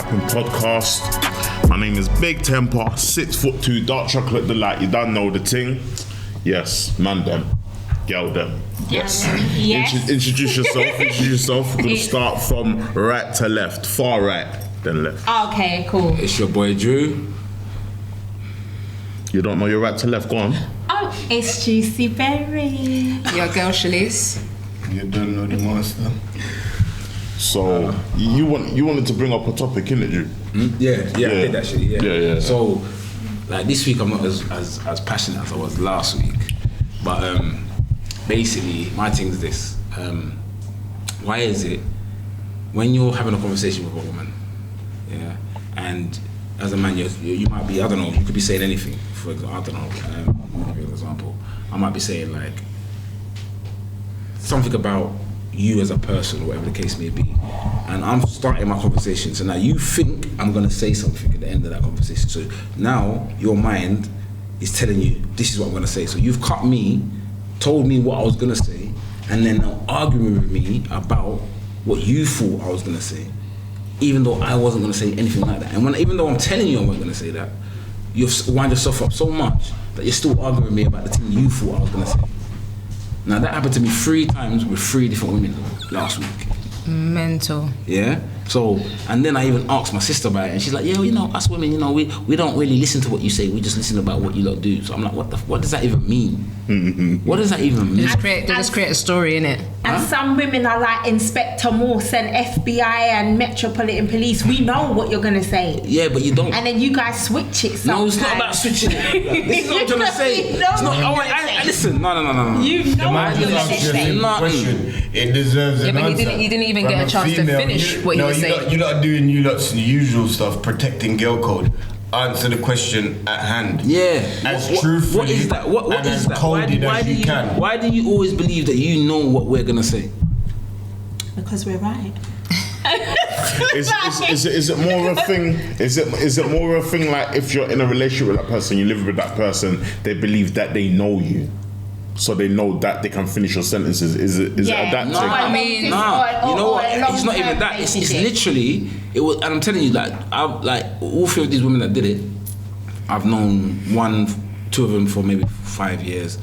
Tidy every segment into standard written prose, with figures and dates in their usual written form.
Rapping Podcast. My name is Big Temper, 6'2", dark chocolate delight. You don't know the thing. Yes, man them, girl them. Yes. Yes. Introduce yourself. We're gonna start from right to left, far right, then left. Okay, cool. It's your boy Drew. You don't know your right to left, go on. Oh, it's Juicy Berry. Your girl Shalice. You don't know the master. So you wanted to bring up a topic, innit, you? Yeah, I did actually. Yeah. So, like this week, I'm not as passionate as I was last week. But basically, my thing is this: why is it when you're having a conversation with a woman, yeah, and as a man, you might be, I don't know, you could be saying anything. For example, I don't know, I'll give you an example. I might be saying like something about you as a person, or whatever the case may be, and I'm starting my conversation. So now you think I'm gonna say something at the end of that conversation. So now your mind is telling you this is what I'm gonna say. So you've cut me, told me what I was gonna say, and then now arguing with me about what you thought I was gonna say, even though I wasn't gonna say anything like that. And even though I'm telling you I wasn't gonna say that, you've wound yourself up so much that you're still arguing with me about the thing you thought I was gonna say. Now that happened to me 3 times with 3 different women last week. Mental. Yeah. So, and then I even asked my sister about it, and she's like, "Yeah, well, you know, us women, you know, we don't really listen to what you say. We just listen about what you lot do." So I'm like, what does that even mean? What does that even mean? They just create a story, innit? And some women are like Inspector Morse and FBI and Metropolitan Police. We know what you're gonna say. Yeah, but you don't. And then you guys switch it sometimes. No, it's not about switching it. This is what I'm trying to say. It's not. I listen. No. You know what you're gonna say. It deserves an Yeah, but answer. he didn't even get a From chance to finish what he was saying. You lot are doing you lot's usual stuff, protecting girl code. Answer the question at hand. Yeah. As truthfully what is that? What and is as that? coded as you can. Why do you always believe that you know what we're gonna say? Because we're right. Is it more a thing? Is it more a thing like if you're in a relationship with that person, you live with that person, they believe that they know you, so they know that they can finish your sentences. Is it that No, thing? I mean, you know what? It's not even that. It's literally it was, and I'm telling you, like I've all 3 of these women that did it. I've known 2 of them for maybe 5 years.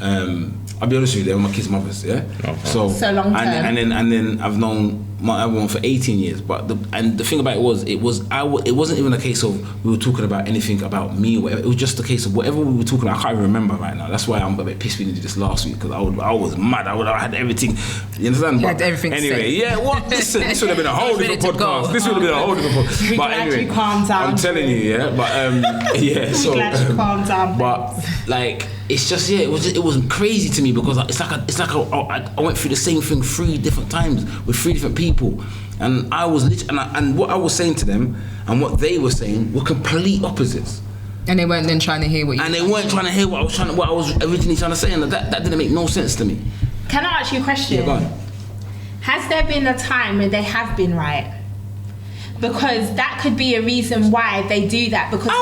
I'll be honest with you, they were my kids' mothers, yeah. Okay. So long term. And then I've known my other one for 18 years. But the thing about it wasn't even a case of we were talking about anything about me or whatever. It was just a case of whatever we were talking about. I can't even remember right now. That's why I'm a bit pissed we did this last week, because I was mad. I had everything. You understand? You had everything anyway, yeah. What? Listen, this would have been a whole different podcast. This would have been a whole different podcast. We're But glad anyway, you calmed down. I'm telling you, yeah. But yeah. So. We're glad you calmed down. But like, it's just it was crazy to me, because it's like I went through the same thing 3 different times with 3 different people, and I was and what I was saying to them and what they were saying were complete opposites. And they weren't then trying to hear what you. And they weren't trying to hear what I was originally trying to say, and that didn't make no sense to me. Can I ask you a question? Yeah, go on. Has there been a time when they have been right? Because that could be a reason why they do that. Because let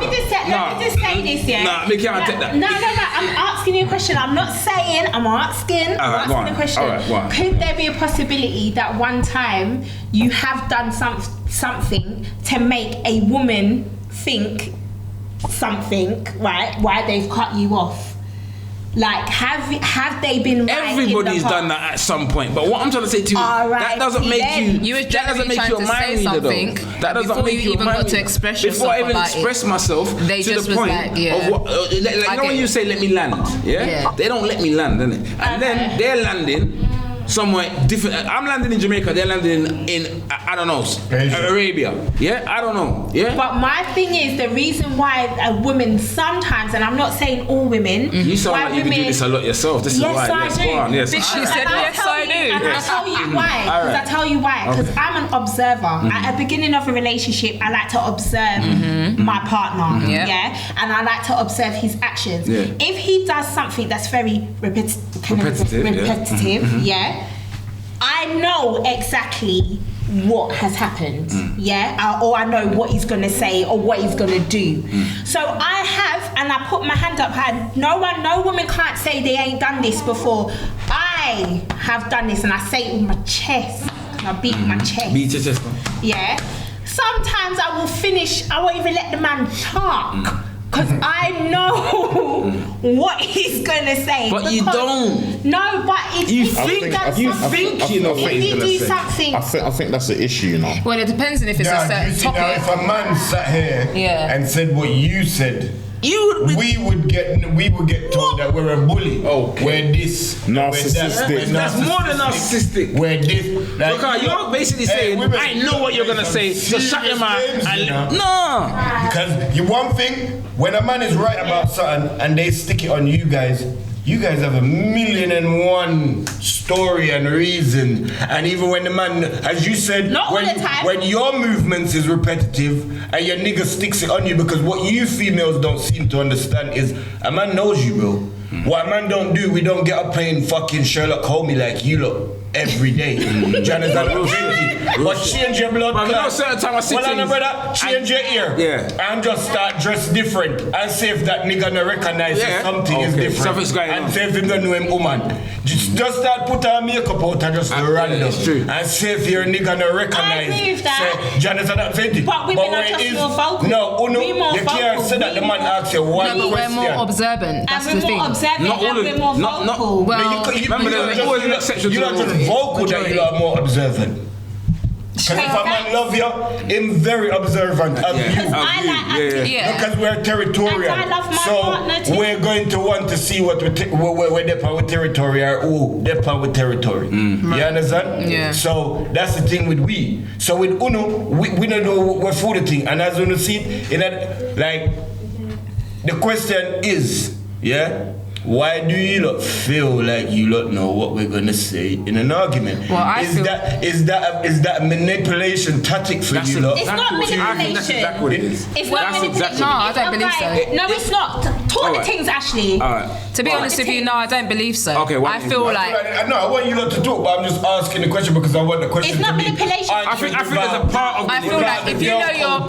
me just say this, yeah. Nah, me can't take that. No. I'm asking you a question. I'm asking the question. All right, go on. Could there be a possibility that one time you have done something to make a woman think something, right? Why they've cut you off? Like, have they been right? Everybody's done that at some point. But what I'm trying to say to you, that doesn't make you. You was that doesn't make trying you a to mind say reader, something. though. That doesn't Before make you you a even mind got to reader. express Before I yourself even about express it, myself they to just the was point like, yeah. of what. Like, you know when you say "let me land," yeah? They don't let me land, innit? And then they're landing somewhere different. I'm landing in Jamaica. They're landing in I don't know, Arabia. Yeah, I don't know. Yeah. But my thing is, the reason why a woman sometimes, and I'm not saying all women, You sound like you do this a lot yourself. This is why. Yes, I do. Go on. Yes. She said, yes, I do. And I'll tell you why. Because I tell you why. Because I'm an observer. At the beginning of a relationship, I like to observe my partner. Yeah. And I like to observe his actions. Yeah. If he does something that's very repetitive, yeah, I know exactly what has happened, or I know what he's gonna say or what he's gonna do. So I have, and I put my hand up high. No woman can't say they ain't done this before. I have done this, and I say it with my chest. I beat my chest. Beat your chest, man. Yeah. Sometimes I will finish. I won't even let the man talk. Because I know what he's gonna say. But you don't. No, but if You if think- he does you something, think you know what if he's he gonna do say. something, I think that's the issue, you know. Well, it depends on if it's a Now, certain you see, now, topic. if a man sat here Yeah. and said what you said, You we would get told that we're a bully. Okay. We're this. Narcissistic. We're That's more than narcissistic. We're this. Like, Because you're basically saying, women, I know what you're gonna say, so shut your mouth. you know? No. Because one thing, when a man is right about something and they stick it on you guys have 1,000,001 story and reason. And even when the man, as you said, Not all when, the time. when your movements is repetitive and your nigga sticks it on you, because what you females don't seem to understand is a man knows you, bro. What a man don't do, we don't get up playing fucking Sherlock Holmes like you lot every day. Janice, I don't but change your blood But you know, clot. certain time I sit Well, I in- know, brother, change your ear. Yeah. And just start dress different. And see if that nigga no recognize Yeah. something is Okay. different. Something's going and on. see if him don't know him woman. Just start put her makeup out and just random. it's true. And see if your nigga no recognize. I agree with that. Say, Janice, I don't think it. But women are when just it more vocal. No, oh no, We more you can't vocal. say that the We man more- asks you one No, but we're question. more observant. That's and the we're thing. more observant Not all and of we're it. more Not- vocal. Well, remember, there's always an exception to You're not the just rule. vocal that you are more observant. Because if a man love you, him very observant of Yeah. you. I like acting. Yeah. Because we're territorial. And I love my so partner too. we're going to want to see what we're depend with territory or who depend with territory. You understand? Yeah. So that's the thing with we. So with Uno, we don't know what for the thing. And as Uno see it, in that, like, the question is, yeah, why do you lot feel like you lot know what we're gonna say in an argument? Well, I is feel- that a manipulation tactic for That's you it. lot? It's not I think that's manipulation. exactly what it is. It's Well, not that's manipulation. exactly- No, I don't believe so. No, it's not. Talk Alright. the things, Ashley. Alright. To be honest with you, no, I don't believe so. Okay, why I do you- feel I like no, I want you lot to talk, but I'm just asking the question because I want the question It's not to be. manipulation. I think there's a part of I feel like if you know your,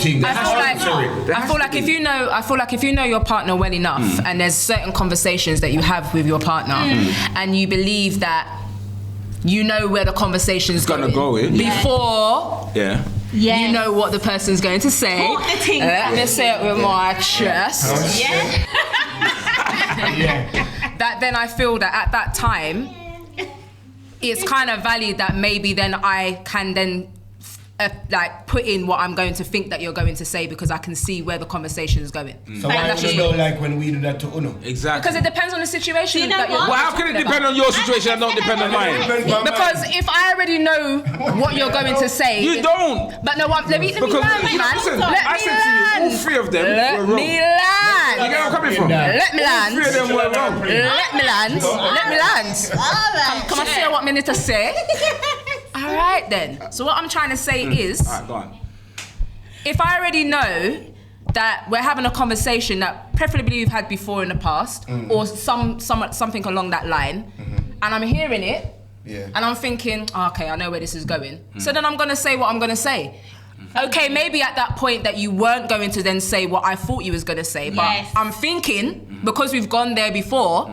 I feel like if you know your partner well enough, and there's certain conversations that you have with your partner, and you believe that you know where the conversation's gonna go in. before Yeah. Yes. you know what the person's going to say. Talk the thing. Let me say it with my chest. Yeah. That then I feel that at that time, it's kind of valid that maybe then I can then like put in what I'm going to think that you're going to say because I can see where the conversation is going. So why that's do just you me. don't like when we do that to Uno? Exactly. Because it depends on the situation You know that you're what? Well, how can it depend on your situation and not depend on mine? Because if I already know what you're going to say, You don't. But no, let me Because land, man. listen, Let I me said to you, all land. three of them Let were wrong. me You land. get where I'm coming from? Let me land. Three of them were wrong. Let me land. Let me land. Come on, say what me need to say. All right then. So what I'm trying to say is, Alright, go on. if I already know that we're having a conversation that preferably we've had before in the past, or something along that line, and I'm hearing it, Yeah. and I'm thinking, oh, okay, I know where this is going. So then I'm gonna say what I'm gonna say. Okay, maybe at that point that you weren't going to then say what I thought you was gonna say, but Yes. I'm thinking, because we've gone there before,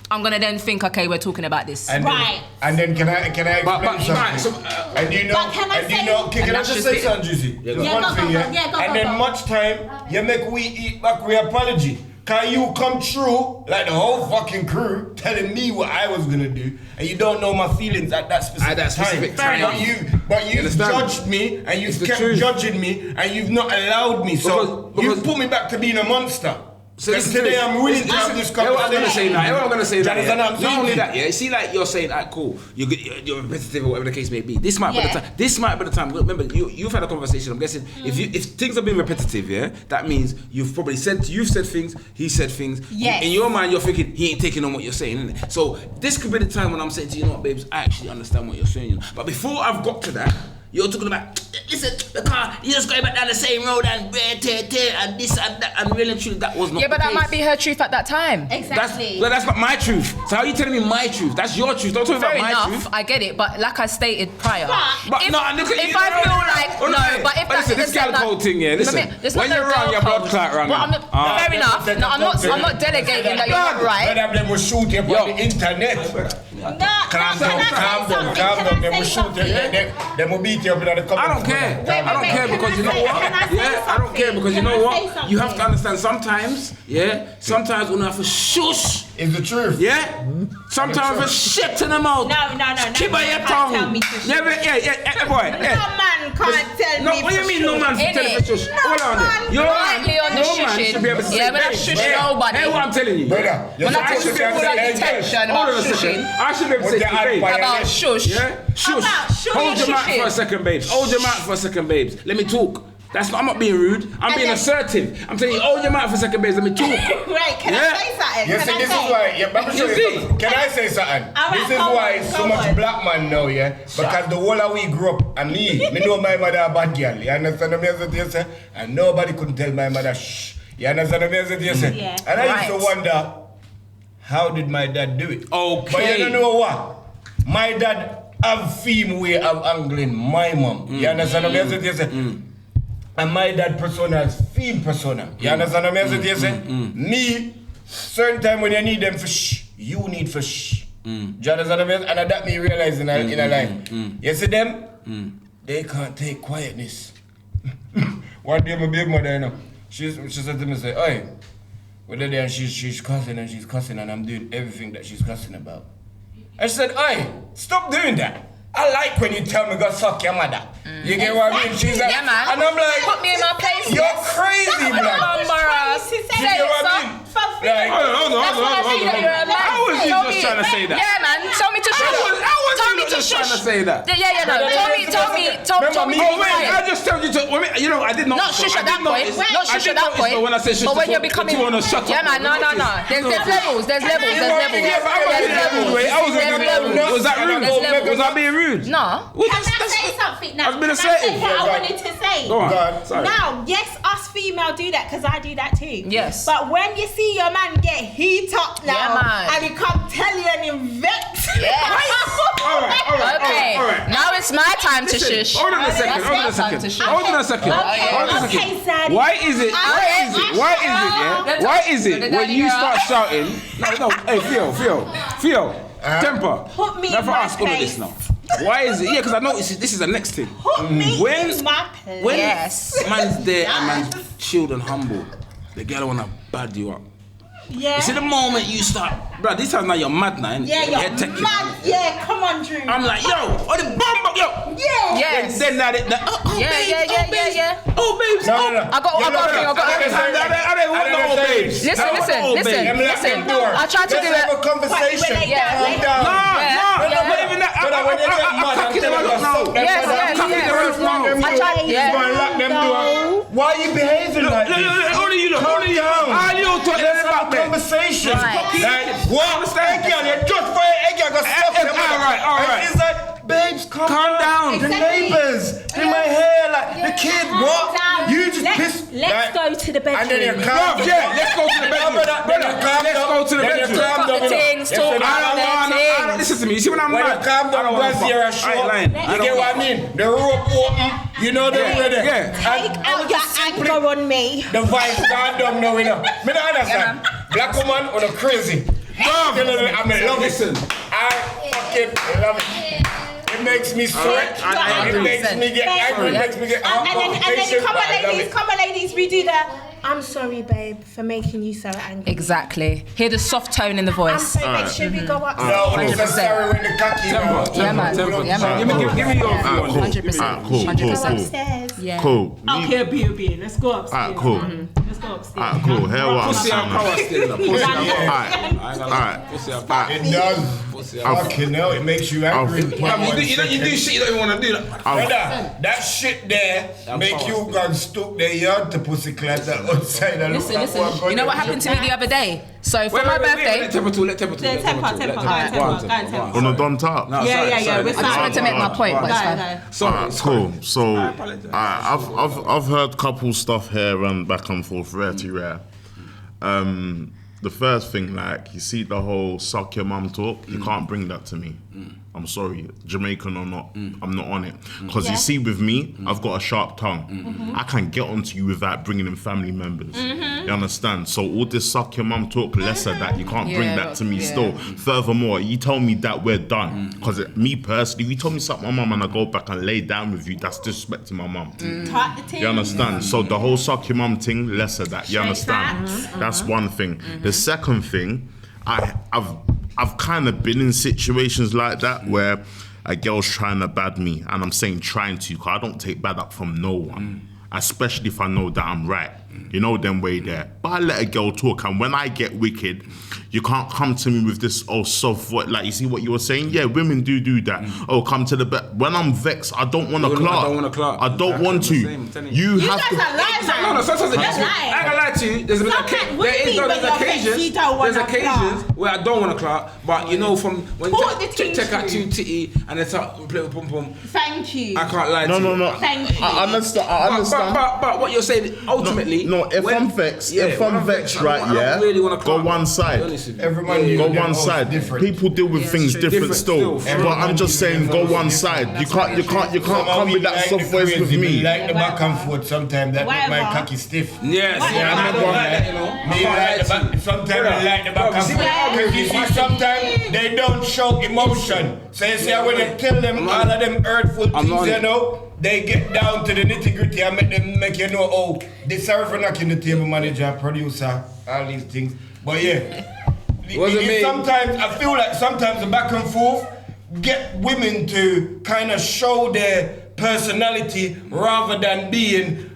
I'm gonna then think, okay, we're talking about this. And Right. Then can I explain But something? right, so, And you know, But can I and you say- know, can I that's just just say it. something, Juicy? Yeah, Just go. one Yeah, thing, go, yeah? yeah, go, And go, then go. much time, you make we eat back with apology. Can you come true, like the whole fucking crew, telling me what I was gonna do, and you don't know my feelings at that specific time. But you understand? judged me, and you It's the kept truth. judging me, and you've not allowed me. So you Because- put me back to being a monster. So Because this is today it. I'm willing to have this Hear what I'm gonna say conversation. now. Hear what I'm gonna say now. Janice, Yeah. and I'm Not only thinking- that, yeah. See, like you're saying, cool. You're repetitive or whatever the case may be. This might be the Yeah. time. This might be the time. Remember, you've had a conversation. I'm guessing if things have been repetitive, yeah, that means you've said things. He said things. Yes. In your mind, you're thinking he ain't taking on what you're saying, innit? So this could be the time when I'm saying to you, you know what, babes, I actually understand what you're saying. You know? But before I've got to that. You're talking about, listen, the car, you're just going back down the same road and and this and that, and really and truly that was not Yeah, but the that case. might be her truth at that time. Exactly. That's not my truth. So how are you telling me my truth? That's your truth. Don't talk Fair about my enough, truth. I get it, but like I stated prior, But if, no, look at if you. I feel like Oh, no, hey, but if listen, this listen, girl code thing, yeah, listen. When you're wrong, your blood clot wrong. Well, fair enough. No, I'm not delegating that you're not right. None of them will shoot you Yo. on the internet. Calm down. They will shoot you. They will beat you up in the comment. I don't care. I don't care because you know what? I don't care because you know what? You have to understand sometimes, sometimes when I have to shush. It's the truth. Yeah? Sometimes it's shit in the mouth. No. Keep on your tongue. Tell me to shush. Yeah, boy. No man can't tell me. What do you mean no man should tell you to shush? Hold on. Your Rightly on the no man shushing. should be able to say, Yeah, but I shush nobody. Hey, what I'm telling you. Brother, When I take people attention Hold about on a second. shushing, I should be able to say to babe. about shush. Yeah? Shush. About shush. Hold your mouth Shushing. for a second, babes. Hold your mouth for a second, babes. Let me talk. I'm not being rude. I'm being assertive. I'm telling you, hold your mouth for a second, babes. Let me talk. Right, can I say something? You see, this is why. Let me show you something. Can I say something? This is why so much black man now, because the whole of we grew up, and me know my mother a bad girl. You understand what I'm saying? And nobody couldn't tell my mother shh. You understand what I'm saying? Yeah. And I used to wonder, how did my dad do it? Okay. But you don't know what? My dad have theme way of angling my mom. You understand what I'm saying? And my dad persona is theme persona. You understand what I'm saying? Me, certain time when you need them for shh, you need for shh. Do you understand what I'm saying? And that me realize in a life. You see them? They can't take quietness. One day my big mother, you know, she said to me, say, "Oi, we're there and she's cussing and I'm doing everything that she's cussing about." I said, "Oi, stop doing that. I like when you tell me go suck your mother." You get what I mean? She's like, Yeah, man. and I'm like, Put me in my place. you're crazy, blood. Embarrassed. You get what I mean? Like, Hold on. How was you just trying to say that? Yeah, man. Tell me to shush. How was Tell you me to just trying to shush. say that? Yeah, no. Tell me to Oh be wait, I quiet. just told you to. You know, I did not. Not shush at that point. Not shush at that point. When I say shush, But when you're becoming, you wanna shut up. yeah, man. No. There's levels. There's levels. Yeah, but I wasn't in that rude way. I wasn't in that rude. Was that rude? There's levels. Was I being rude? No. Can I say something now? I've been Can I say assertive. what I wanted to say? Go on. God. Sorry. Now, yes, us female do that because I do that too. Yes. But when you see your man get heat up now Yeah, man. and he come tell you and he vex. Yes. All right. Okay. Now it's my time to Listen, shush. Hold on a second. That's Hold on my a time second. to shush. Hold on a second. Okay, Zaddy. Why is it? Yeah? Why is it when you start shouting? No. Hey, Theo. Temper. Put me Now in for my us, all of this place. now. Why is it? Yeah, because I know this is the next thing. Put me When- in my place. When Yes. man's there and man's chilled and humble, the girl wanna bad you up. Yeah. You see the moment you start, bro, this time now you're mad now, innit? Yeah, Your you're head taking- mad. Yeah, come on, Drew. I'm like, yo, oh the bomb, yo. Yeah. Yes. Then that, Yeah. Oh, babes. No. I got I don't want the old babes. Listen. I tried to do Let's have a it. conversation. Yeah. Calm down. Not even that. Brother, when you get mad, I'm telling you, stop them. Yes. I tried. Yeah. Go and lock them door. Why are you behaving like this? Only you. Calm down. All you talk Let's have about a that. conversation. Right. Like, what? Hey, girl, you just for a girl, go stop them. All right. And it's like, babes, calm down. The Exactly. neighbors, in my hair, like the kids. What? Down. You just pissed. Let's go to the bedroom. And then you Bruv, calm. yeah, let's go to the bedroom. Brother, Let's go to the bedroom. Got the things, talk about the things. Listen to me. You see when I'm When mad? you calm down, once you're a show, you get what I mean? The rope open, you know the way there. Yeah. Take out your anger on me. The vibe gone down now, you know. Me don't understand. Black woman or the crazy. I love Listen. it. I fucking love it. It makes me sweat. I It agree. makes me get angry. It makes me get And then come on, it. ladies, we do that. I'm sorry, babe, for making you so angry. Exactly. Hear the soft tone in the I'm voice. sorry, babe. Should we go up? No, 100%. I'm sorry when the cocky Yeah, man. Give me your view on this. 100%. Cool. 100%. Upstairs. Yeah. Cool. Okay, B. Let's go upstairs. Alright, cool. Let's go upstairs. Alright, cool. Here what I'm Pussy out saying. power still. Pussy out Alright. Alright. Pussy out power. It does. Fucking hell, it makes you angry. I've- You do shit you don't even want to do. Brother, that shit there make you go stuck there yard to pussy class outside and Listen. You know what happened to me the other day? So for my birthday, Let Temper Temper. On the Don top. No, Yeah, sorry, yeah, sorry. we're I just wanted to make my point, but it's fine. Sorry. Alright, cool. So I apologize. I've heard couple stuff here and back and forth, rare to rare. the first thing, like, you see the whole suck your mum talk, you can't bring that to me. I'm sorry, Jamaican or not, I'm not on it. Because you see, with me, I've got a sharp tongue. I can get onto you without bringing in family members. You understand? So all this suck your mum talk, less of that. You can't bring that to me still. Furthermore, you tell me that we're done. Because me personally, you told me suck my mum and I go back and lay down with you, that's disrespecting my mum. You understand? So the whole suck your mum thing, less of that. You understand? That's one thing. The second thing, I've kind of been in situations like that where a girl's trying to bad me, and I'm saying trying to, because I don't take bad up from no one, especially if I know that I'm right. You know them way there. But I let a girl talk, and when I get wicked, you can't come to me with this soft voice. Like, you see what you were saying? Yeah, women do that. Oh, come to the bed. When I'm vexed, I don't want to clark. I don't want to. You have to. No, sometimes That's I ain't gonna lie to you. There's occasions where I don't want to clark, but you know, from when check out titty and it's up play with pum pum. Thank you. I can't lie to you. No. Thank you. I understand. But what you're saying ultimately. No, if I'm vexed, right, yeah, really go one side. Go one side. People deal with things different still. But I'm just saying, go one side. You can't come with that soft voice with me. Like the back and forth sometimes, that make my cocky stiff. Yes, I like the back. Sometimes I like the back and forth. You see, sometimes they don't show emotion. So you see, when you tell them all of them hurtful things, you know, they get down to the nitty gritty and make you know, oh, they sorry for knocking the table manager, producer, all these things. But yeah, sometimes I feel like sometimes the back and forth get women to kind of show their personality rather than being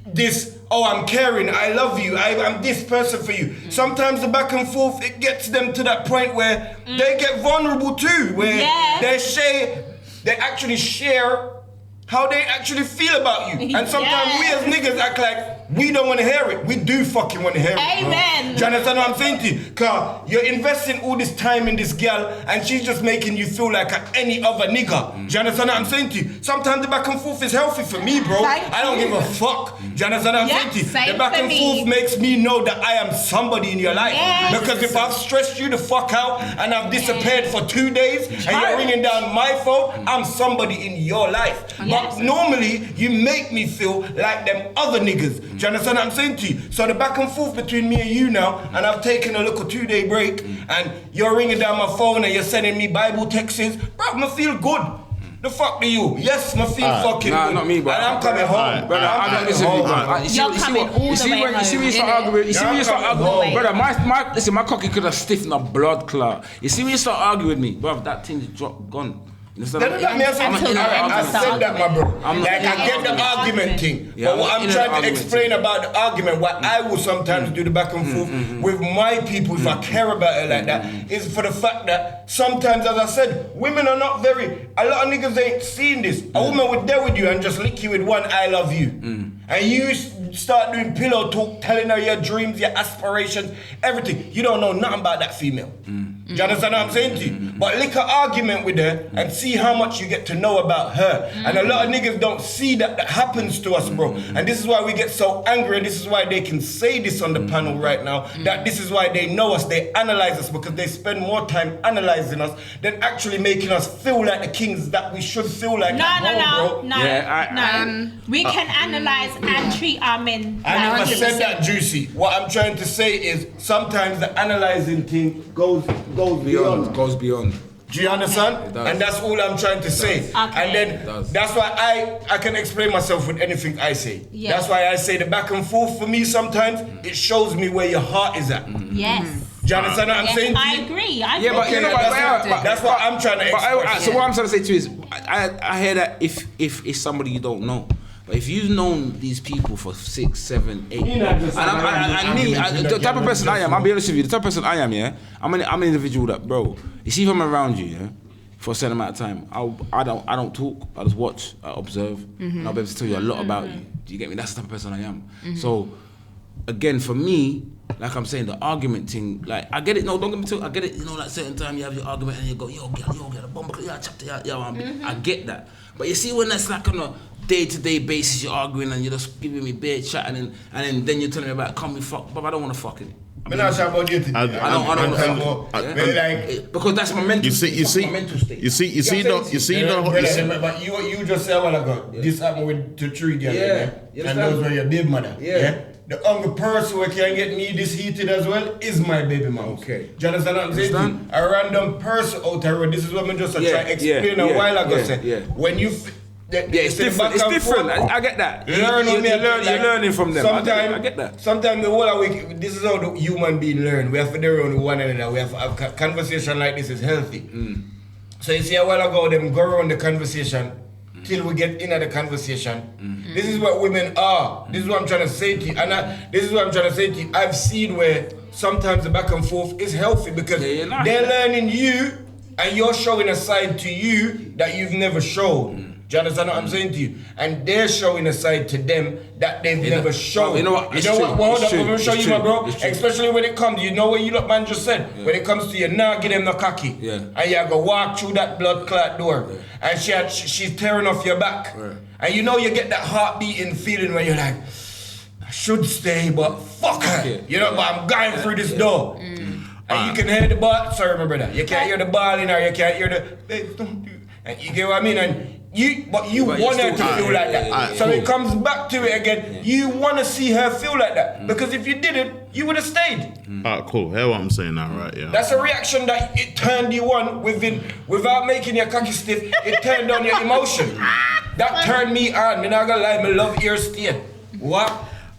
this, oh, I'm caring, I love you, I'm this person for you. Sometimes the back and forth, it gets them to that point where they get vulnerable too, where they actually share how they actually feel about you. And sometimes we as niggas act like we don't want to hear it. We do fucking want to hear it. Amen. Do you understand what I'm saying to you? Cause you're investing all this time in this girl and she's just making you feel like any other nigga. Do you understand what I'm saying to you? Sometimes the back and forth is healthy for me, bro. I don't give a fuck. Do you understand what I'm saying to you? The back and forth makes me know that I am somebody in your life. Because if I've stressed you the fuck out and I've disappeared for 2 days and you're ringing down my phone, I'm somebody in your life. But normally, you make me feel like them other niggas. Do you understand what I'm saying to you? So the back and forth between me and you now, and I've taken a little 2-day break, and you're ringing down my phone and you're sending me Bible texts, bro, I feel good. The fuck do you? Yes, I feel fucking good. Not me, bro. And I'm coming home. Brother, I'm listen to you, bro. You're coming all the way home. You see when you start arguing, brother, my cocky could have stiffened a blood clot. You see when you start arguing with me, bro, that thing's gone. I said that, my bro. I get the argument thing. But what I'm trying to explain about the argument, what I will sometimes do the back and forth with my people, if I care about it like that, is for the fact that sometimes, as I said, women are not very, a lot of niggas ain't seen this. A woman would deal with you and just lick you with one I love you. And you start doing pillow talk, telling her your dreams, your aspirations, everything. You don't know nothing about that female. Do you understand what I'm saying to you? But lick an argument with her and see how much you get to know about her. And a lot of niggas don't see that happens to us, bro. And this is why we get so angry, and this is why they can say this on the panel right now, that this is why they know us, they analyze us, because they spend more time analyzing us than actually making us feel like the kings that we should feel like at home, bro. We can analyze and treat our men. I never said that, Juicy. What I'm trying to say is sometimes the analyzing thing goes beyond. Goes beyond. Do you understand? And that's all I'm trying to say. And then that's why I can explain myself with anything I say. That's why I say the back and forth for me sometimes, it shows me where your heart is at. Yes. Do you understand what I'm saying? I agree. But you know that's what I'm trying to explain. So what I'm trying to say to you is, I hear that if it's somebody you don't know. But if you've known these people for 6, 7, 8, the type of person I am, I'll be honest with you, the type of person I am, I'm an individual that, bro, you see if I'm around you, for a certain amount of time, I don't talk, I just watch, I observe, and I'll be able to tell you a lot about you. Do you get me? That's the type of person I am. So, again, for me, like I'm saying, the argument thing, like, I get it, no, don't get me too, I get it, you know, like certain time you have your argument and you go, yo, get a bomb, I get that. But you see when that's like on a day-to-day basis, you're arguing and you're just giving me bare chat and then you're telling me about come we fuck, but I don't want to fuck it. I'm not sure about dating. I don't. Because that's my mental. My mental state. You see, But you just said a while ago. This happened with the three girls. And those were your baby mother. Yeah. The only person who can get me this heated as well is my baby mom. Okay. Do you understand what I'm saying? A random person out there. This is what I just try to explain a while ago. When you. It's different. It's different. I get that. You're learning from them. I get that. Sometimes the whole week, this is how the human being learn. We have to learn with one another. We have a conversation like this is healthy. So you see a while ago, them go around the conversation till we get into the conversation. This is what women are. This is what I'm trying to say to you. And this is what I'm trying to say to you. I've seen where sometimes the back and forth is healthy because they're learning you and you're showing a side to you that you've never shown. Do you understand what I'm saying to you? And they're showing a side to them that they've never shown. You know what? Hold up, I'm gonna show you, my bro. Especially when it comes, you know what you lot man just said. When it comes to you, now give them the cocky. And you go walk through that blood clot door. And she's tearing off your back. And you know you get that heartbeating feeling where you're like, I should stay, but fuck her. You know, but I'm going through this door. And you can hear the ball. Sorry, my brother. You can't hear the ball in her. You can't hear the. Babe, don't do. And you get what I mean? And you want her to feel like that. So it comes back to it again. You want to see her feel like that. Because if you didn't, you would have stayed. Alright, cool. Hear what I'm saying now, right? Yeah. That's a reaction that it turned you on without making your cocky stiff. It turned on your emotion. That turned me on. Me not gonna lie, me love ear stay. What?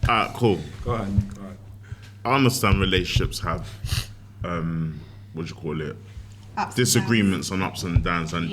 Alright, cool. Go ahead. I understand relationships have, what do you call it? Disagreements on ups and downs and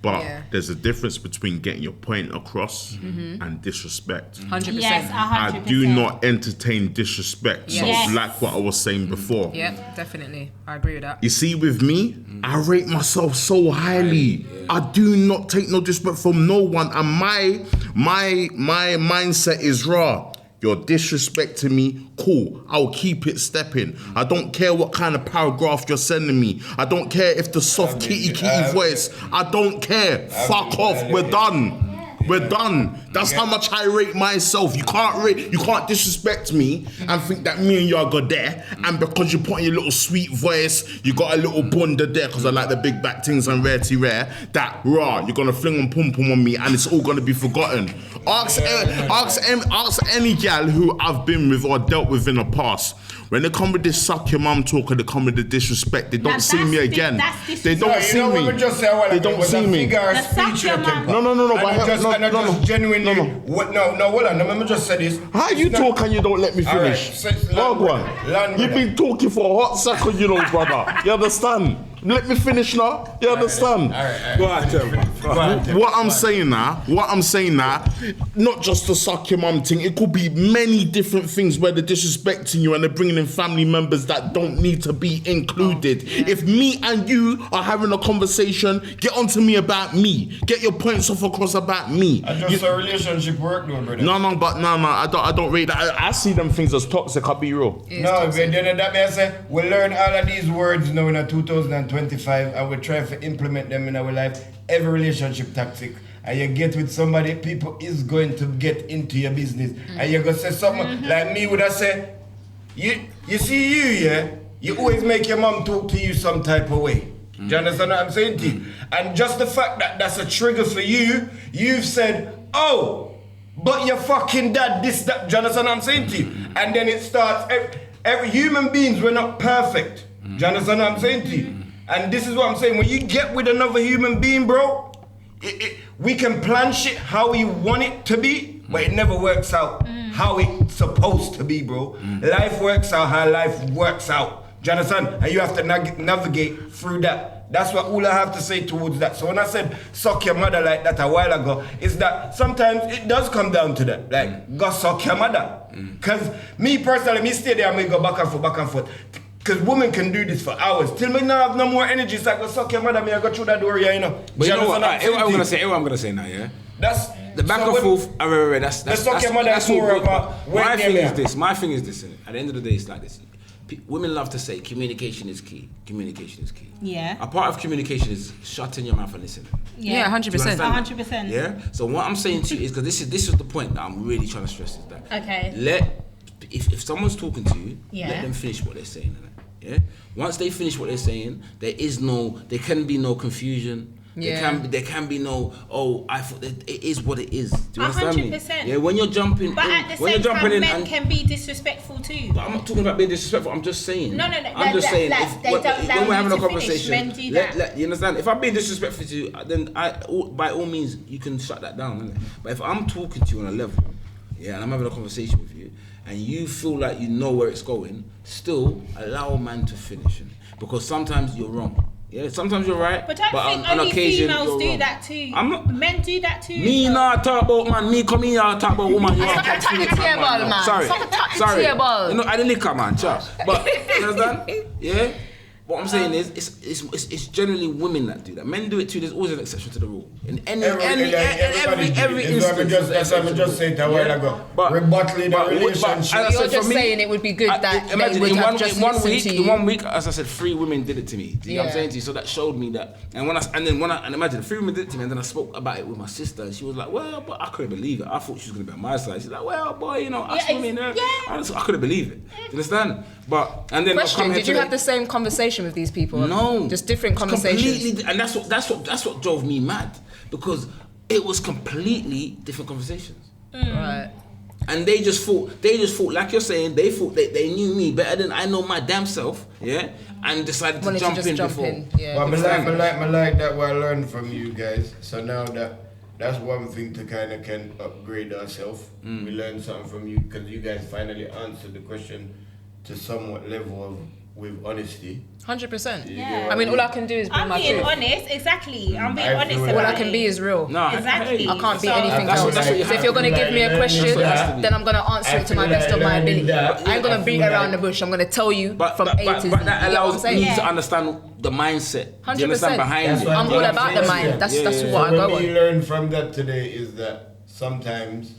but there's a difference between getting your point across and disrespect. 100%. Yes, 100%. I do not entertain disrespect. So like what I was saying before. Yeah, definitely. I agree with that. You see, with me, I rate myself so highly. I do not take no disrespect from no one, and my mindset is raw. You're disrespecting me, cool. I'll keep it stepping. I don't care what kind of paragraph you're sending me. I don't care if the soft kitty voice. I don't care. Fuck off. We're done. We're done. That's how much I rate myself. You can't disrespect me and think that me and you are good there. And because you put in your little sweet voice, you got a little bunda there because I like the big back things and rare, that raw, you're gonna fling on pum pum on me and it's all gonna be forgotten. Ask any gal who I've been with or dealt with in the past. When they come with this suck your mum talk or they come with the disrespect, they don't see me again. They don't see me. They don't see me. No. Genuinely. No, hold on. Let me just say this. How you talk and you don't let me finish? You've been talking for a hot second, you know, brother. You understand? Let me finish now. You understand? Go on. What I'm saying now, not just the suck your mum thing. It could be many different things where they're disrespecting you and they're bringing in family members that don't need to be included. If me and you are having a conversation, get onto me about me. Get your points off across about me. I just a relationship work, no, brother. No, I don't rate that. I see them things as toxic. I'll be real. No, but then that means we learn all of these words now in 2025 and we try to implement them in our life. Every relationship tactic. And you get with somebody, people is going to get into your business. And you're going to say something like me would have said, you see you always make your mom talk to you some type of way. Do you understand what I'm saying to you? And just the fact that that's a trigger for you, you've said, oh, but your fucking dad, this, that. Do you understand what I'm saying to you? And then it starts, every human beings, we're not perfect. Do you understand what I'm saying to you? And this is what I'm saying, when you get with another human being, bro, we can plan shit how we want it to be, but it never works out how it's supposed to be, bro. Life works out how life works out. Do you understand? And you have to navigate through that. That's what all I have to say towards that. So when I said suck your mother like that a while ago, is that sometimes it does come down to that. Like, go suck your mother. Because me personally, me stay there and me go back and forth. Because women can do this for hours. Till me now have no more energy. It's like, go suck your mother, me I go through that door, you know. But you know what? What I'm gonna say now, yeah? That's the back and forth. That's suck your mother is more about my thing is this. My thing is this. At the end of the day, it's like this. Women love to say communication is key. Communication is key. Yeah. A part of communication is shutting your mouth and listening. Yeah, 100%. 100%. Yeah. So what I'm saying to you is, because this is the point that I'm really trying to stress is that. Okay. Let if someone's talking to you, Yeah. let them finish what they're saying. Yeah. Once they finish what they're saying, there can be no confusion. Yeah. There can be no. Oh, I thought that it is what it is. Do you understand me? 100%. Yeah. When you're jumping, But in, at the when same you're jumping time, in, men and, can be disrespectful too. but I'm not talking about being disrespectful. I'm just saying. No. I'm just saying. Like, they don't allow when we're having you a to finish, conversation, men do that. you understand? If I'm being disrespectful to you, then by all means, you can shut that down. Innit? But if I'm talking to you on a level, yeah, and I'm having a conversation with you, and you feel like you know where it's going, still allow a man to finish. Because sometimes you're wrong. Yeah, sometimes you're right. But don't think on only occasion, females you're do wrong. that too. I'm not. Men do that too. Me not talk about man. Me come here talk about woman. You Stop can't touching feel it, the table, man. Sorry, Stop touching sorry. the table. You know, I the liquor, man. Sure. But you understand? Yeah. What I'm saying is, it's generally women that do that. Men do it too. There's always an exception to the rule. In every instance. That's what I just said a while ago. Rebuttling the relationship. as I You're said, just for me, saying it would be good that they imagine would in have one, just in one listened week, to you. in 1 week, as I said, 3 women did it to me. Do you know what I'm Yeah. saying to you? So that showed me that. And imagine 3 women did it to me, and then I spoke about it with my sister, and she was like, "Well, but I couldn't believe it. I thought she was gonna be on my side." She's like, "Well, boy, you know, us Yeah, women, yeah. I couldn't believe it. Do you understand?" But and then Question: Did you have the same conversation with these people? No, just different It's conversations. completely, and that's what drove me mad, because it was completely different conversations. Right. And they just thought, like you're saying, they thought they knew me better than I know my damn self, yeah, and decided to Wanted to jump just in jump before. in. Yeah. But I like that what I learned from you guys. So now that's one thing to kind of can upgrade ourselves. We learned something from you because you guys finally answered the question to somewhat level of with honesty. 100%. Yeah. I mean, all I can do is be I'm my being truth. honest, exactly. I'm being I honest feel about All I it. can be is real. No, Exactly. hey, I can't be So- anything That's what- else. that's what you So have if you're to gonna do. give me a That's question, what it has to be. then I'm gonna answer I it to my feel best like of my learning ability. that- I ain't gonna I beat feel around like- the bush. I'm gonna tell you But from A to Z. that You get what I'm allows saying? me Yeah. to understand the mindset. Do you 100%. understand behind That's it? what I'm Yeah, all I'm about the saying, mind. yeah. That's Yeah, that's yeah. what I So go what we on. learned from that today is that sometimes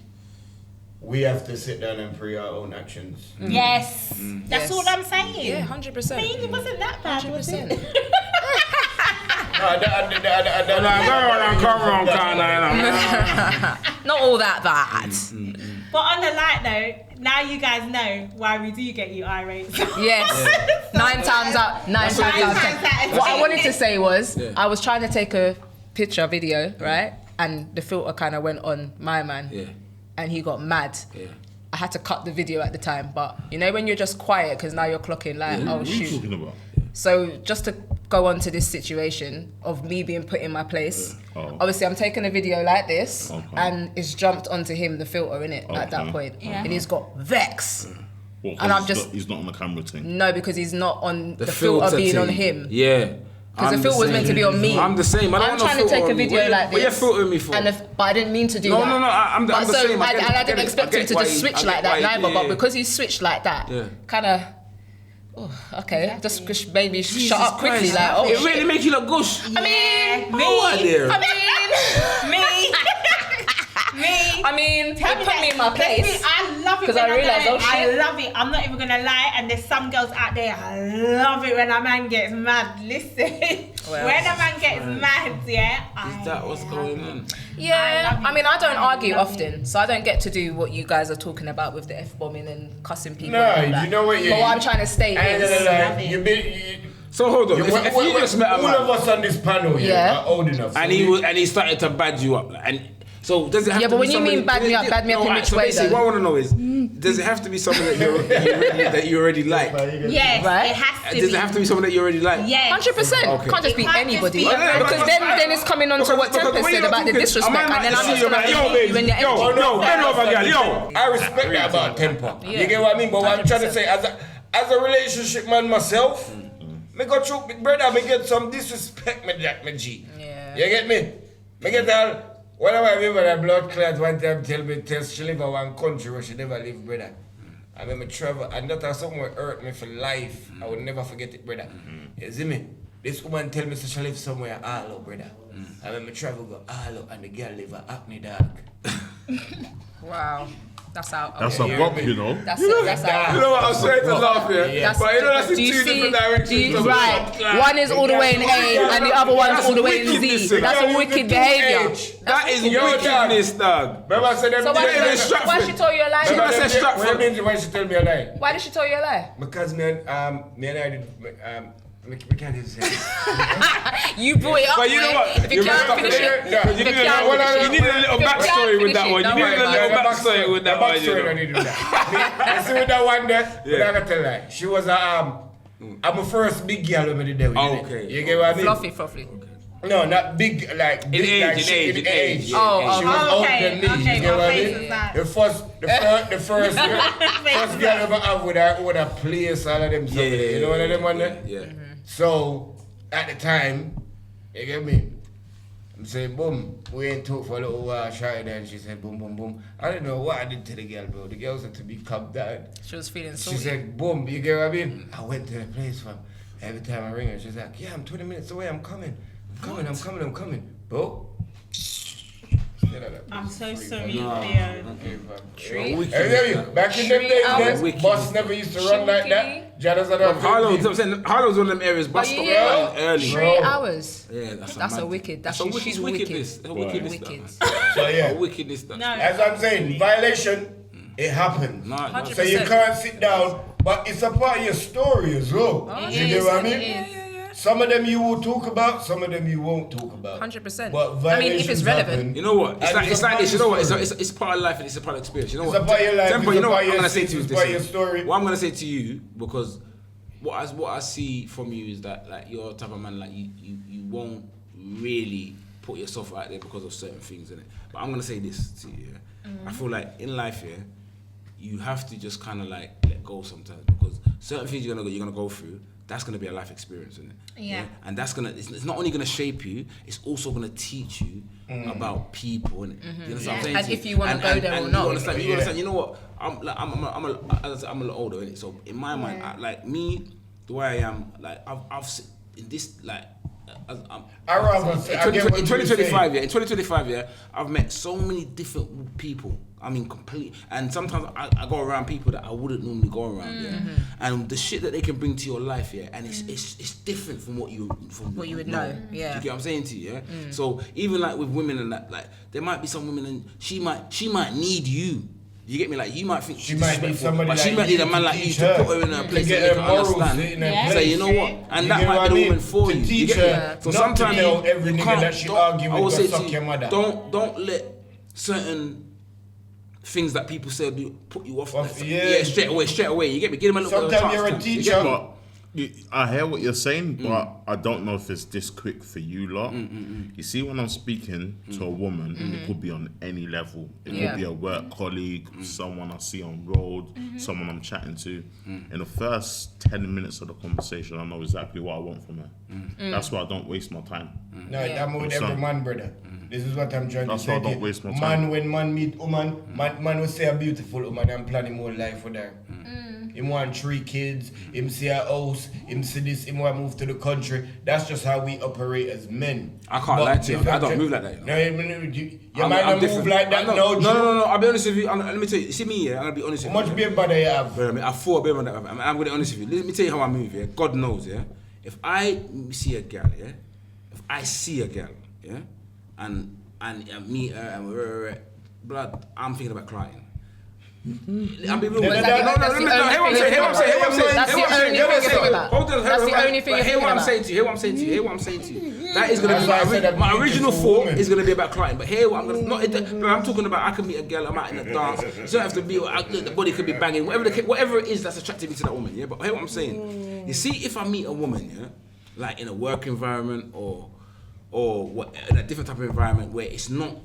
we have to sit down and pray our own actions. Yes. That's Yes. all I'm saying. Yeah, I 100%. mean, it wasn't that bad, was it? 100%. Not all that bad. But on the light though, now you guys know why we do get you irate. Yes. 9 times out. 9 times what it out. is. 10. Times out of What I 10. wanted to say was, Yeah. I was trying to take a video, right? And the filter kind of went on my man. Yeah. And he got mad. Yeah. I had to cut the video at the time, but you know when you're just quiet because now you're clocking like, oh What are you shoot. talking about? So just to go on to this situation of me being put in my place, Oh. obviously I'm taking a video like this, Okay. and it's jumped onto him, the filter in it at that Okay. point, Yeah. and he's got vex. What, 'cause And I'm he's just- not- he's not on the camera thing. No, because he's not on the filter being on thing. him. Yeah. 'Cause the I'm filter was same. meant to be on me. I'm the same. I don't I'm want no trying to filter take a on me. video like What you this. filtering me for? But I didn't mean to do No, that. no, I'm the But so same. I get it, I I get didn't it. expect I him get to why just you- switch I like get that why you- neither. yeah, But yeah. because he switched like that, Yeah. kind of. Oh, okay, just maybe shut Jesus up quickly. Christ. Like, oh, it shit. really make you look gush. I mean, Me. Oh, dear. I mean, Tell it put me in my Trust me, place. I love it 'Cause when I realised, get it. oh, shit. I love it. I'm not even gonna lie. And there's some girls out there. I love it when a man gets mad. Listen, Well, when a man gets mad, yeah. Is that what's going on? Yeah, I mean, I don't argue love often, so I don't get to do what you guys are talking about with the f-bombing and cussing people. No, and all that. you know what you- But what I'm trying to state is, So hold on. If you just met a all man of us on this panel here Yeah. are old enough. and he started to bad you up, and so does it have Yeah, to but be when you somebody- mean bad me up in alright, which so way basically then? what I want to know is, does it have to be someone that you already like? Yes, Right? it has to Does be. it have to be someone that you already like? Yes. 100%. Okay. Can't just be It can't just anybody. be a Yeah, because then it's coming on to what Because Tempest when said you're about the talking, disrespect, I might and then not I'm see just you, going to man. Yo, hate baby. you when you're Yo, empty. no, bend over, girl. Yo. I respect that about temper. Yeah. You get what I mean? But what I'm trying to 100%. say, as a relationship man myself, me go through, brother, me get some disrespect, me that, me G. Yeah. You get me? Me get all, one of my remember that blood clot one time tell she live in one country where she never live, brother. I remember travel, and that somewhere hurt me for life. I will never forget it, brother. You see me? This woman tell me so she live somewhere all brother. I remember travel go all and the girl live a Acne dog. Wow. That's out. That's a bop, you know. That's it. That's out. You know what? I'm sorry to laugh here, That's- but you know that's in do you two see- different directions. Right. One is all the way in A and the other one's all the way in wickedness, Z. That's a wicked behaviour. That is wickedness, dog. Remember I said them So why Yeah, days- Stratford. why she told you a lie? Remember I said Stratford. What means why she tell me a lie? Why did she tell you a lie? Because me and I did we can't even say it. You brought it up. But you know boy. what? If you can't finish it, Yeah. You if you needed can't a finish it, you needed a little if you can't backstory with that finish one. it, You don't needed a worry little about it. backstory with that one. You Backstory, I know. need to do that. You see with that one there, but I gotta tell you, she was I'm a first big girl when I did that. Okay. You get what I mean? Fluffy. No, not big, like big, age, like in she- age, in in age. age. Oh, She was oh, older okay, than me. okay, You get my what I face mean? is that. The first girl ever have with a place, all of them stuff. You know what I them one there? Yeah. So at the time, you get me? I'm saying boom, we ain't talk for a little while, shy there, and she said boom, boom, boom. I don't know what I did to the girl, bro. The girl said to be calm down. She was feeling She salty. said, boom, you get what I mean? I went to the place, fam. Every time I ring her, she's like, yeah, I'm 20 minutes away, I'm coming. I'm coming. Bro. I'm so sorry, Nah. Leo. Back in them days, hours. then, bus never used to run like that. Jadas are Harlow's one of them areas. Bus But stop yeah, running early. 3 hours. Yeah, That's a wicked. That's a she's wickedness. wicked. A wickedness. Wicked. So A yeah, wickedness. That. No. as I'm saying, violation, it happened. Nah, 100%. So you can't sit down, but it's a part of your story as well. It You get is, what I it mean? is. Some of them you will talk about, some of them you won't talk about. 100%. But I mean, if it's violations relevant. happen. You know what? It's And like it's a this. part You of know what? your It's part of life and it's a part of experience. You know It's what? a part of your life, Tempo, it's you a know part what of I'm your gonna say to you? it's This part of your story. What I'm gonna say to you, because what I see from you is that like you're a type of man like you won't really put yourself out there because of certain things in it. But I'm gonna say this to you. Yeah? I feel like in life, yeah, you have to just kind of like let go sometimes because certain things you're gonna go through. That's gonna be a life experience, isn't it? Yeah. And that's it's not only gonna shape you, it's also gonna teach you about people, innit? You understand what I'm saying? And to if you wanna go there or and not. You understand? You understand? You know what? I'm a little older, innit? So in my mind, like me, the way I am, like I've in this like. I rather say, I get what In you're 2025, yeah. In 2025, yeah, I've met so many different people. I mean, complete. And sometimes I go around people that I wouldn't normally go around, yeah. And the shit that they can bring to your life, yeah, and it's different from what you would know, yeah. Do you get what I'm saying to you, yeah? So even like with women and that, like there might be some women and she might need you. You get me? Like you might think She might need somebody but she like might need you a man to like you teach to her, put her in a place get that her they can morals understand. in her Yeah. Say, you know what? You And get that might what be I the mean? woman for To you. teach You get her me? So not to sometimes tell every you nigga can't- that she don't- argue I with will to say suck to you, your mother. Don't let certain things that people say do put you off. Yeah. Straight away. You get me? Give them a little Sometimes bit of you're a chance, you teacher. get me? But I hear what you're saying, but I don't know if it's this quick for you lot. You see, when I'm speaking to a woman, it could be on any level. It Yeah. could be a work colleague, someone I see on road, someone I'm chatting to. In the first 10 minutes of the conversation, I know exactly what I want from her. That's why I don't waste my time. No, I'm with every man, brother. This is what I'm trying That's to say. why I don't to you. waste my Man, time. when man meet woman, man will say a beautiful woman and plan him whole life for them. Him want 3 kids, him see a house, him see this, him want move to the country. That's just how we operate as men. I can't lie to you. I don't move like that, you know. No, you might not move different. like that. No. I'll be honest with you. Let me tell you. See me, yeah. I'm gonna be honest with How you. much beer brother you have? Bro, I mean, I fought a bit on that. I'm gonna be honest with you. Let me tell you how I move, yeah. God knows, yeah. If I see a girl, yeah. If I see a girl, yeah, and meet her and blood, I'm thinking about crying. I'll be real. No, Hear no, what I'm saying. Hear what I'm saying. That's the only thing you're thinking about. Hold on. That's the only thing you're Hear what I'm thinking saying to you. Hear what I'm saying to you. That is gonna That's why I said be a my original beautiful thought woman. is gonna be about crying. But hear what I'm gonna not. But I'm talking about. I can meet a girl. I'm out in a dance. It don't have to be. The body could be banging. Whatever it is that's attracting me to that woman. Yeah. But hear what I'm saying. You see, if I meet a woman, yeah, like in a work environment or what, in a different type of environment where it's not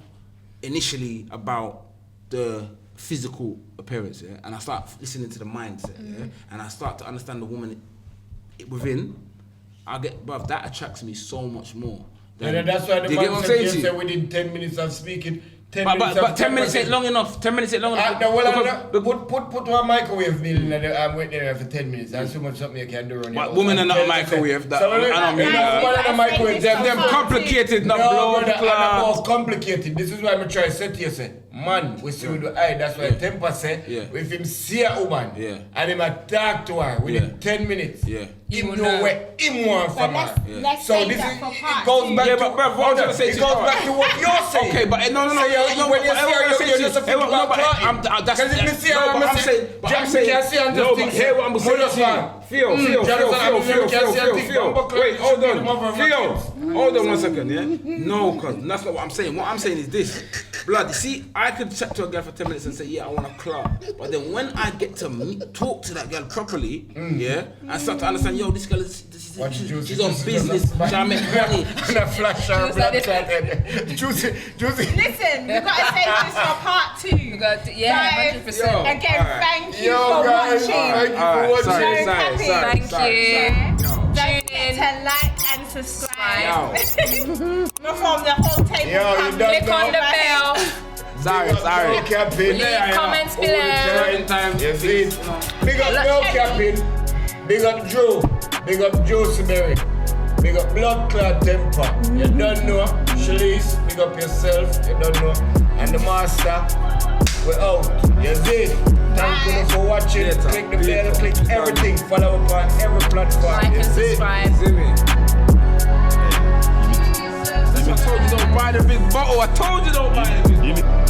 initially about the physical appearance, yeah, and I start listening to the mindset, yeah, and I start to understand the woman within, I get, bruv, that attracts me so much more. Yeah, that's why the Do you get man what I'm said saying to you? yesterday within 10 minutes of speaking. 10 But 10 minutes ain't long enough. 10 minutes ain't long enough. Put one microwave meal in there. I'm waiting there for 10 minutes. That's so much something you can do on your But own. women are And not 10 a microwave. That, So, I don't mean women are a microwave. them complicated, not No, blood brother, and clot. more complicated. This is why I'm trying to say to you, say, man, we see with the eye, that's why 10%. Yeah. If him see a woman and him attack to her within 10 minutes, him know where him want from her. Let's So say this that is, for it part goes two. back Yeah, to but bruv, what I'm trying to say it to goes you- back to what you're saying. Okay, but no, So when you see her, you're just a hey, big no, but clotting. I'm that's Because if you see her, no, but I'm saying, Jack, me can see her and just no, think, but hear what I'm saying to you. Feel. Wait, hold on. Hold on 1 second, yeah? No, cause that's not what I'm saying. What I'm saying is this. Blood, you see, I could chat to a girl for 10 minutes and say, yeah, I want a club. But then when I get to talk to that girl properly, yeah, and start to understand, yo, this girl is she's on business, trying to make money. And a flash her blood clot. Juicy. Listen, we gotta save this for part two. Yeah, Guys, 100%. Yo, again, alright. thank you Yo, for guys, watching. thank you for watching. So happy. Thank you. Don't Tune in. forget to like and subscribe. Yo. From the whole table. Yo, you comes done Click on the bell. Sorry. Leave comments below. You see it? Big up Mel Capping. Big up Joe. Big up Josie Berry. Big up Blood Clot Temper. You don't know. Shalice, big up yourself. You don't know. And the master, we're out. You see it? Thank you for watching. Click the bell, click everything. Follow up on every platform. Like You and see it? subscribe. See me? That's what I told you, don't buy the big bottle. I told you don't buy the big bottle.